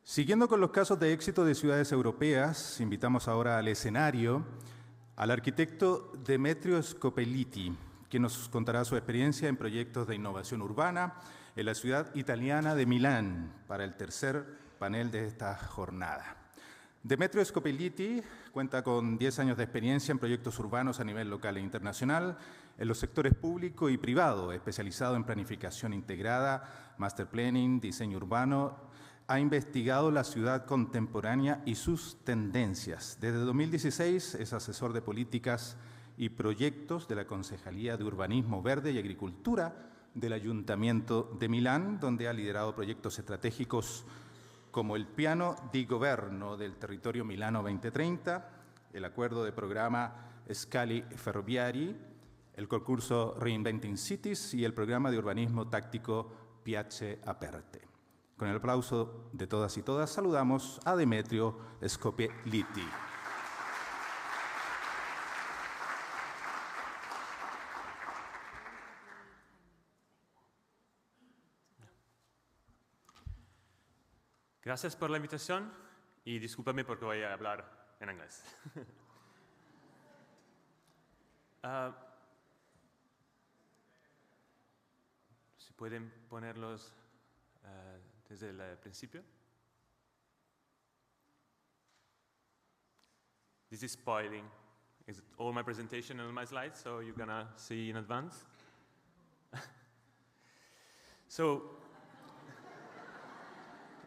Siguiendo con los casos de éxito de ciudades europeas, invitamos ahora al escenario al arquitecto Demetrio Scopelliti, que nos contará su experiencia en proyectos de innovación urbana en la ciudad italiana de Milán para el tercer panel de esta jornada. Demetrio Scopelliti cuenta con 10 años de experiencia en proyectos urbanos a nivel local e internacional, en los sectores público y privado, especializado en planificación integrada, master planning, diseño urbano. Ha investigado la ciudad contemporánea y sus tendencias. Desde 2016 es asesor de políticas y proyectos de la Concejalía de Urbanismo Verde y Agricultura del Ayuntamiento de Milán, donde ha liderado proyectos estratégicos como el Piano di Governo del Territorio Milano 2030, el Acuerdo de Programa Scali Ferroviari, el concurso Reinventing Cities y el Programa de Urbanismo Táctico Piazze Aperte. Con el aplauso de todas y todas, saludamos a Demetrio Scopelliti. Gracias por la invitación y discúlpame porque voy a hablar en inglés. ¿Se pueden ponerlos desde el principio? This is spoiling. Is all my presentation and all my slides, so you're gonna see in advance. So,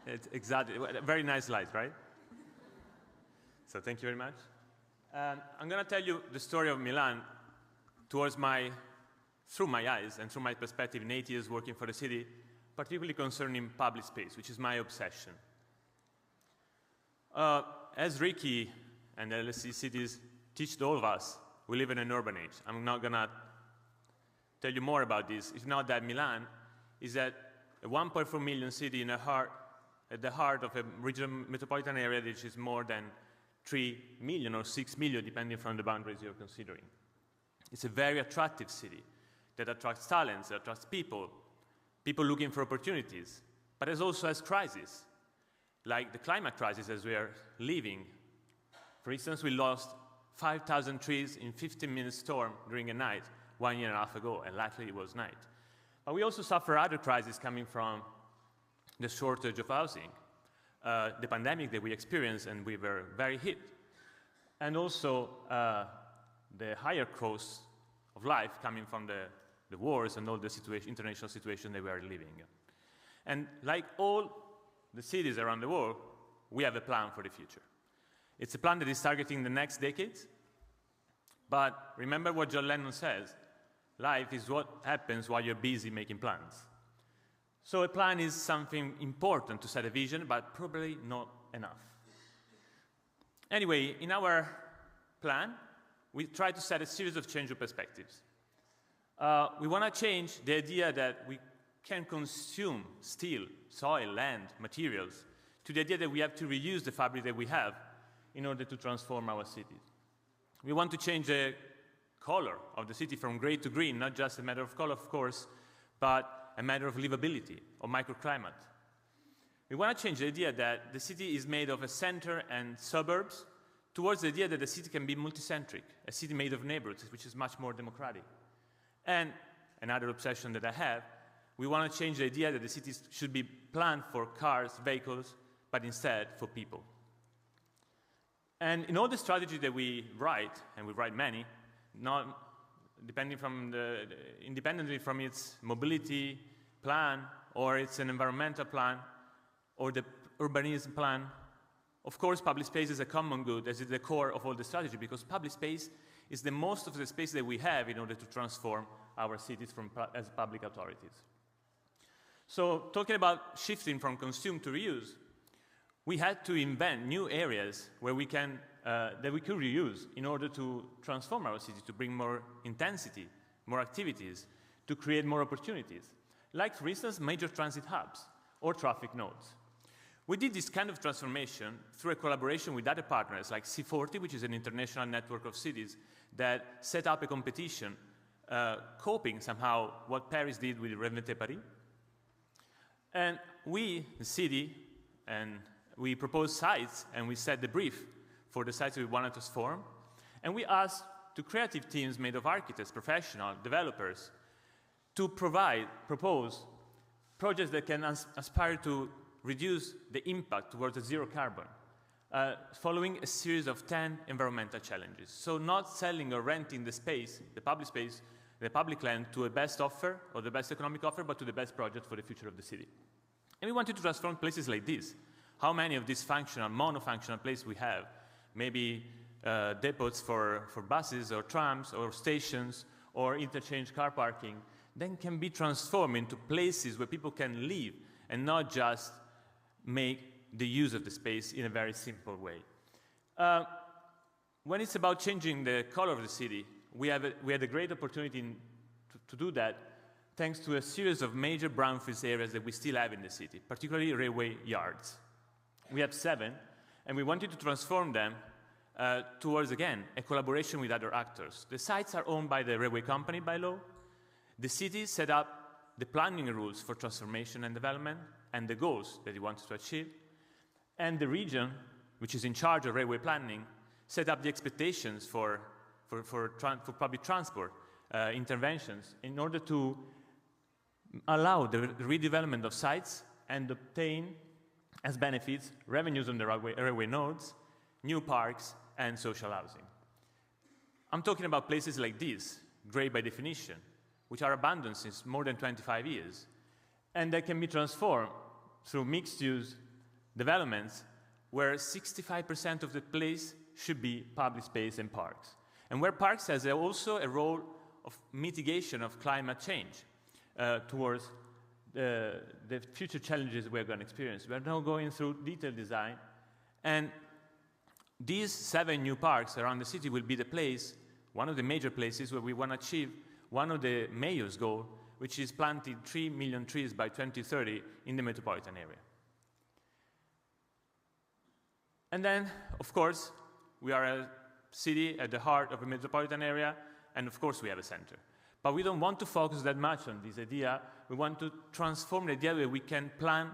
it's exactly, very nice slides, right? So thank you very much. I'm gonna tell you the story of Milan through my eyes and through my perspective in 8 years working for the city, particularly concerning public space, which is my obsession. As Ricky and the LSE cities teach all of us, we live in an urban age. I'm not going to tell you more about this. It's not that Milan is at a 1.4 million city at the heart of a regional metropolitan area which is more than 3 million or 6 million, depending from the boundaries you're considering. It's a very attractive city that attracts talents, that attracts people looking for opportunities, but it also has crises, like the climate crisis as we are living. For instance, we lost 5,000 trees in 15-minute storm during a night 1.5 years ago, and likely it was night. But we also suffer other crises coming from the shortage of housing, the pandemic that we experienced and we were very hit, and also the higher costs of life coming from the wars and all the international situation that we are living in. And like all the cities around the world, we have a plan for the future. It's a plan that is targeting the next decades, but remember what John Lennon says, life is what happens while you're busy making plans. So a plan is something important to set a vision, but probably not enough. Anyway, in our plan, we try to set a series of change of perspectives. We want to change the idea that we can consume steel, soil, land, materials, to the idea that we have to reuse the fabric that we have in order to transform our cities. We want to change the color of the city from gray to green, not just a matter of color, of course, but a matter of livability, or microclimate. We want to change the idea that the city is made of a center and suburbs towards the idea that the city can be multicentric, a city made of neighborhoods, which is much more democratic. And another obsession that I have, we want to change the idea that the cities should be planned for cars, vehicles, but instead for people. And in all the strategies that we write, and we write many, not independently from its mobility plan, or it's an environmental plan, or the urbanism plan, of course, public space is a common good, as is the core of all the strategy, because public space is the most of the space that we have in order to transform our cities as public authorities. So, talking about shifting from consume to reuse, we had to invent new areas where that we could reuse in order to transform our city, to bring more intensity, more activities, to create more opportunities, like, for instance, major transit hubs or traffic nodes. We did this kind of transformation through a collaboration with other partners like C40, which is an international network of cities that set up a competition copying somehow what Paris did with Reinventer Paris. And we, the city, and we proposed sites and we set the brief for the sites we wanted to transform. And we asked to creative teams made of architects, professionals, developers, to propose projects that can aspire to reduce the impact towards a zero carbon, following a series of 10 environmental challenges. So not selling or renting the space, the public land to a best offer or the best economic offer, but to the best project for the future of the city. And we wanted to transform places like this. How many of these functional, monofunctional places we have? Maybe depots for buses or trams or stations or interchange car parking, then can be transformed into places where people can live and not just make the use of the space in a very simple way. When it's about changing the color of the city, we had a great opportunity to do that thanks to a series of major brownfield areas that we still have in the city, particularly railway yards. We have 7, and we wanted to transform them towards, again, a collaboration with other actors. The sites are owned by the railway company by law. The city set up the planning rules for transformation and development and the goals that it wanted to achieve. And the region, which is in charge of railway planning, set up the expectations for public transport interventions in order to allow the redevelopment of sites and obtain as benefits revenues on the railway nodes, new parks, and social housing. I'm talking about places like these, grey by definition, which are abandoned since more than 25 years, and that can be transformed through mixed-use developments where 65% of the place should be public space and parks, and where parks has also a role of mitigation of climate change towards the future challenges we're going to experience. We're now going through detailed design, and these 7 new parks around the city will be the place, one of the major places where we want to achieve one of the mayor's goals, which is planting 3 million trees by 2030 in the metropolitan area. And then, of course, we are a city at the heart of a metropolitan area, and of course we have a center. But we don't want to focus that much on this idea. We want to transform the idea where we can plan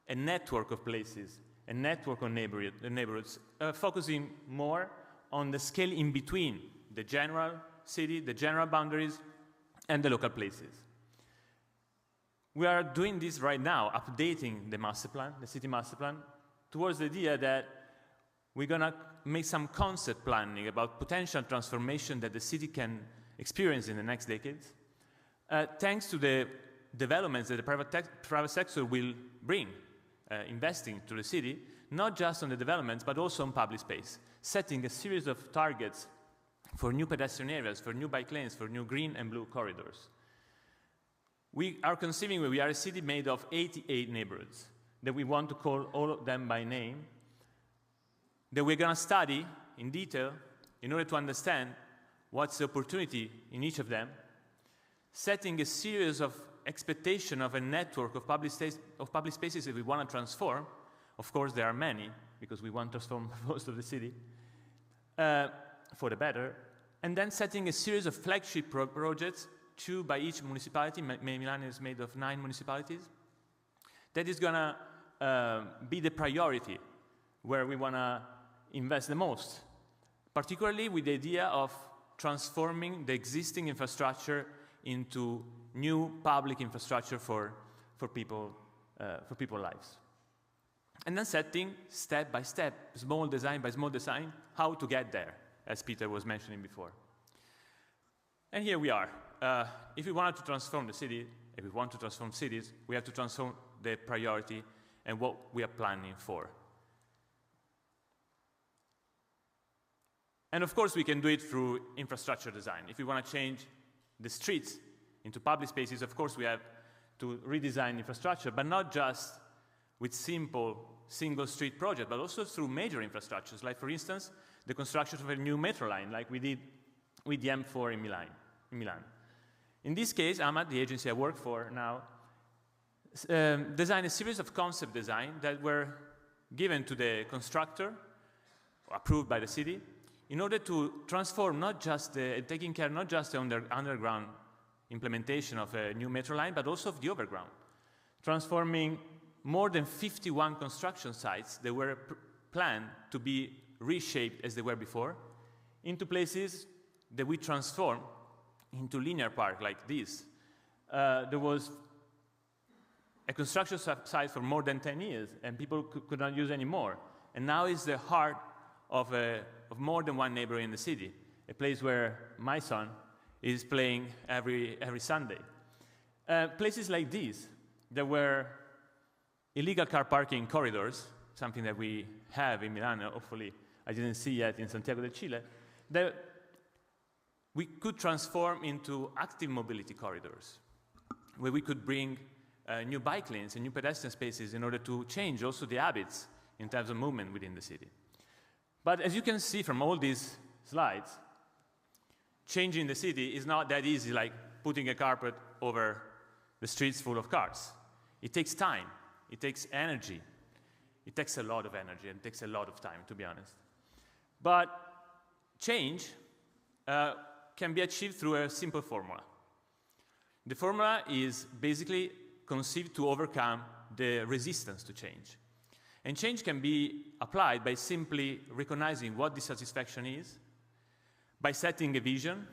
a network of places, a network of neighborhoods, focusing more on the scale in between the general city, the general boundaries, and the local places. We are doing this right now, updating the master plan, the city master plan, towards the idea that we're going to make some concept planning about potential transformation that the city can experience in the next decades, thanks to the developments that the private sector will bring, investing to the city, not just on the developments, but also on public space, setting a series of targets for new pedestrian areas, for new bike lanes, for new green and blue corridors. We are conceiving we are a city made of 88 neighborhoods that we want to call all of them by name, that we're going to study in detail in order to understand what's the opportunity in each of them, setting a series of expectation of a network of public spaces that we want to transform. Of course, there are many, because we want to transform most of the city for the better, and then setting a series of flagship projects, 2 by each municipality. Milan is made of 9 municipalities. That is going to be the priority where we want to invest the most, particularly with the idea of transforming the existing infrastructure into new public infrastructure for people's lives. And then setting, step by step, small design by small design, how to get there, as Peter was mentioning before. And here we are. If we wanted to transform the city, if we want to transform cities, we have to transform the priority and what we are planning for. And of course, we can do it through infrastructure design. If we want to change the streets into public spaces, of course, we have to redesign infrastructure, but not just with simple single street projects, but also through major infrastructures, like, for instance, the construction of a new metro line, like we did with the M4 in Milan. In this case, AMAT, the agency I work for now, designed a series of concept design that were given to the constructor, approved by the city, in order to transform taking care not just on the underground implementation of a new metro line, but also of the overground, transforming more than 51 construction sites that were planned to be reshaped as they were before into places that we transform into linear park like this. There was a construction site for more than 10 years, and people could not use anymore. And now it's the heart of more than one neighborhood in the city, a place where my son is playing every Sunday. Places like these, there were illegal car parking corridors, something that we have in Milan, hopefully I didn't see yet in Santiago de Chile, that we could transform into active mobility corridors, where we could bring new bike lanes and new pedestrian spaces in order to change also the habits in terms of movement within the city. But as you can see from all these slides, changing the city is not that easy like putting a carpet over the streets full of cars. It takes time, it takes energy. It takes a lot of energy and it takes a lot of time, to be honest. But change can be achieved through a simple formula. The formula is basically conceived to overcome the resistance to change. And change can be applied by simply recognizing what dissatisfaction is, by setting a vision,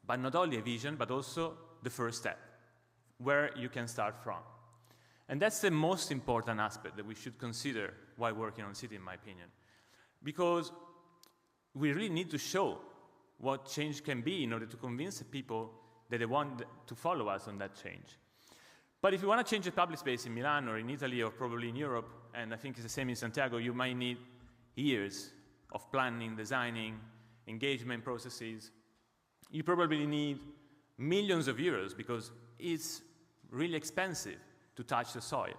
but not only a vision, but also the first step, where you can start from. And that's the most important aspect that we should consider while working on city, in my opinion. Because we really need to show what change can be in order to convince the people that they want to follow us on that change. But if you want to change a public space in Milan or in Italy or probably in Europe, and I think it's the same in Santiago, you might need years of planning, designing, engagement processes. You probably need millions of euros because it's really expensive to touch the soil.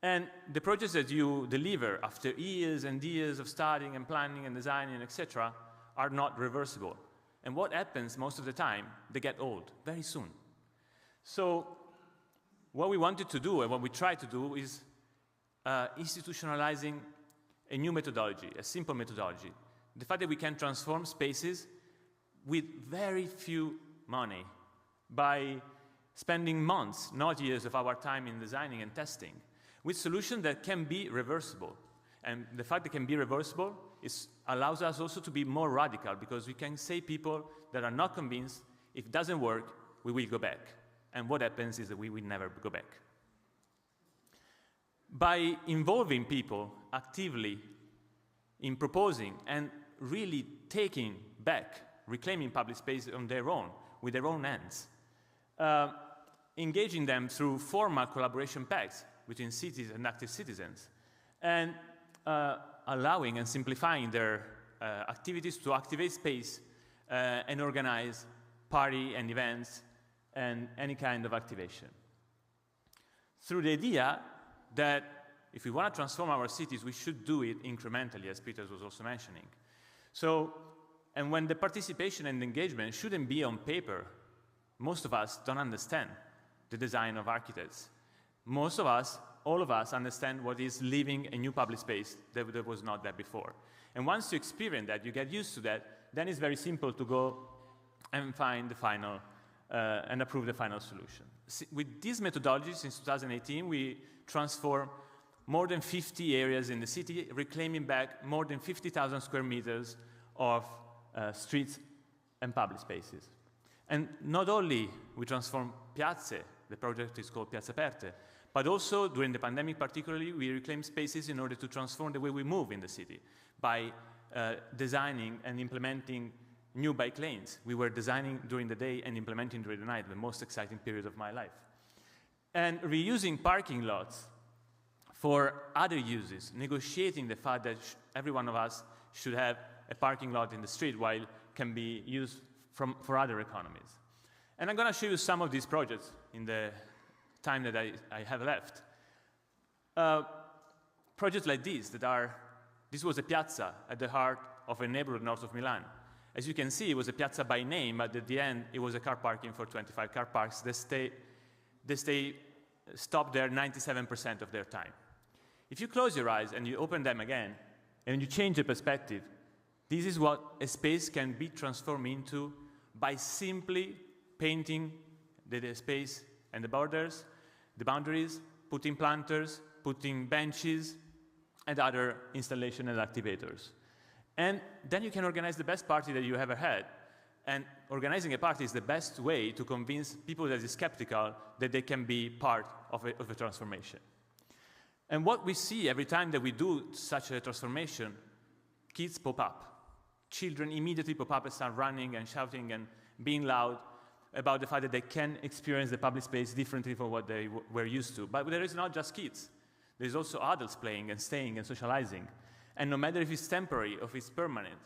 And the projects that you deliver after years and years of studying and planning and designing, etc., are not reversible. And what happens most of the time, they get old very soon. So what we wanted to do and what we try to do is institutionalizing a new methodology, a simple methodology. The fact that we can transform spaces with very few money by spending months, not years, of our time in designing and testing, with solutions that can be reversible. And the fact that it can be reversible allows us also to be more radical, because we can say people that are not convinced, if it doesn't work, we will go back. And what happens is that we will never go back. By involving people actively in proposing and really taking back, reclaiming public space on their own, with their own hands, engaging them through formal collaboration pacts between cities and active citizens, and allowing and simplifying their activities to activate space and organize party and events and any kind of activation. Through the idea that if we want to transform our cities, we should do it incrementally, as Peter was also mentioning. So, and when the participation and engagement shouldn't be on paper, most of us don't understand the design of architects. Most of us, all of us, understand what is living a new public space that was not there before. And once you experience that, you get used to that, then it's very simple to go and find the final, and approve the final solution. With these methodologies, since 2018, we transformed more than 50 areas in the city, reclaiming back more than 50,000 square meters of streets and public spaces. And not only we transform piazze, the project is called Piazze Aperte, but also during the pandemic particularly, we reclaim spaces in order to transform the way we move in the city by designing and implementing new bike lanes. We were designing during the day and implementing during the night, the most exciting period of my life. And reusing parking lots for other uses, negotiating the fact that every one of us should have a parking lot in the street while can be used for other economies. And I'm going to show you some of these projects in the time that I have left. Projects like these this was a piazza at the heart of a neighborhood north of Milan. As you can see, it was a piazza by name, but at the end, it was a car parking for 25 car parks. They stay stopped there 97% of their time. If you close your eyes and you open them again, and you change the perspective, this is what a space can be transformed into by simply painting the space and the boundaries, putting planters, putting benches, and other installation and activators. And then you can organize the best party that you ever had. And organizing a party is the best way to convince people that are skeptical that they can be part of a transformation. And what we see every time that we do such a transformation, kids pop up. Children immediately pop up and start running and shouting and being loud about the fact that they can experience the public space differently from what they were used to. But there is not just kids. There's also adults playing and staying and socializing. And no matter if it's temporary or if it's permanent,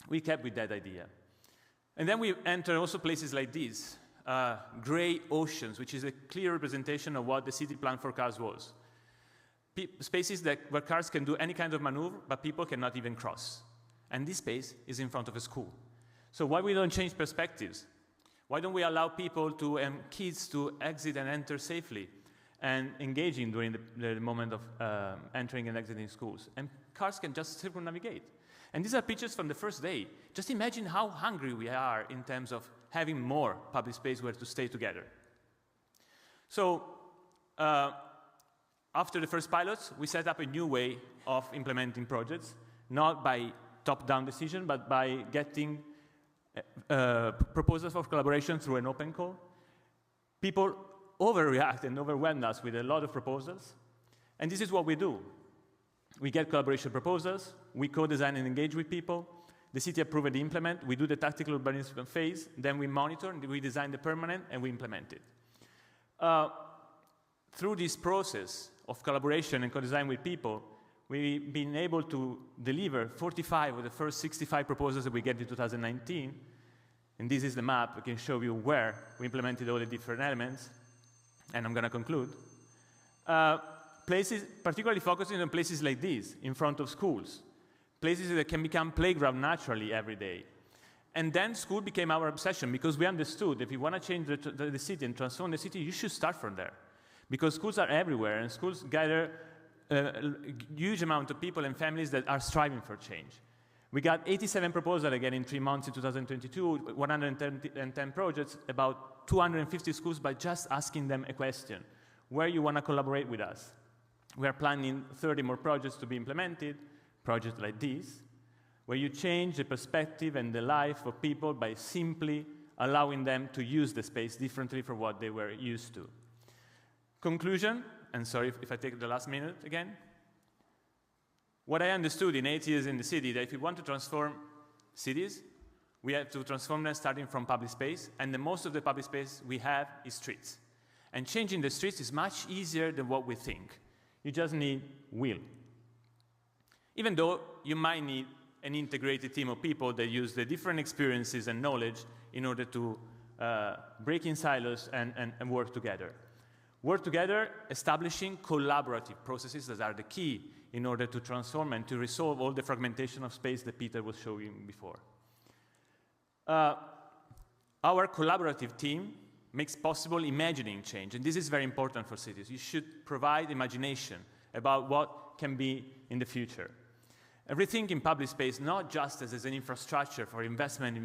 we kept with that idea. And then we enter also places like these, gray oceans, which is a clear representation of what the city plan for cars was. Spaces where cars can do any kind of maneuver, but people cannot even cross. And this space is in front of a school. So why we don't change perspectives? Why don't we allow people to, kids to exit and enter safely and engaging during the moment of entering and exiting schools? And cars can just circumnavigate. And these are pictures from the first day. Just imagine how hungry we are in terms of having more public space where to stay together. So after the first pilots, we set up a new way of implementing projects, not by top-down decision, but by getting proposals of collaboration through an open call. People overreact and overwhelm us with a lot of proposals. And this is what we do. We get collaboration proposals, we co-design and engage with people, the city approve and implement, we do the tactical urbanism phase, then we monitor, and we design the permanent, and we implement it. Through this process of collaboration and co-design with people, we've been able to deliver 45 of the first 65 proposals that we get in 2019. And this is the map. I can show you where we implemented all the different elements. And I'm going to conclude. Places, particularly focusing on places like these, in front of schools. Places that can become playground naturally every day. And then school became our obsession because we understood if you want to change the city and transform the city, you should start from there. Because schools are everywhere, and schools gather a huge amount of people and families that are striving for change. We got 87 proposals again in 3 months in 2022, 110 projects, about 250 schools by just asking them a question, where you want to collaborate with us. We are planning 30 more projects to be implemented, projects like this, where you change the perspective and the life of people by simply allowing them to use the space differently from what they were used to. Conclusion, and sorry if I take the last minute again. What I understood in 8 years in the city, that if we want to transform cities, we have to transform them starting from public space, and the most of the public space we have is streets. And changing the streets is much easier than what we think. You just need will. Even though you might need an integrated team of people that use the different experiences and knowledge in order to break in silos and work together. Work together, establishing collaborative processes that are the key in order to transform and to resolve all the fragmentation of space that Peter was showing before. Our collaborative team makes possible imagining change, and this is very important for cities. You should provide imagination about what can be in the future. Everything in public space, not just as an infrastructure for investment,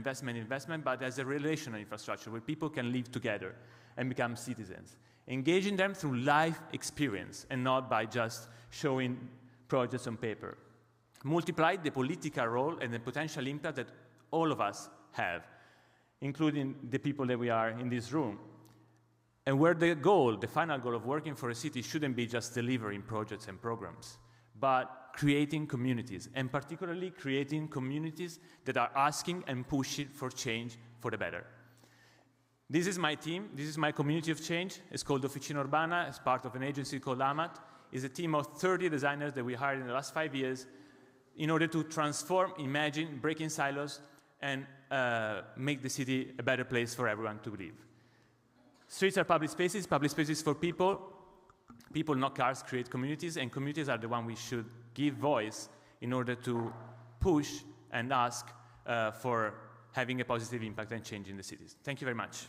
but as a relational infrastructure where people can live together and become citizens. Engaging them through life experience and not by just showing projects on paper. Multiply the political role and the potential impact that all of us have, including the people that we are in this room. And where the goal, the final goal of working for a city shouldn't be just delivering projects and programs, but creating communities, and particularly creating communities that are asking and pushing for change for the better. This is my team. This is my community of change. It's called Officina Urbana. It's part of an agency called AMAT. It's a team of 30 designers that we hired in the last 5 years in order to transform, imagine, break in silos, and make the city a better place for everyone to live. Streets are public spaces for people. People, not cars, create communities, and communities are the one we should give voice in order to push and ask for having a positive impact and change in the cities. Thank you very much.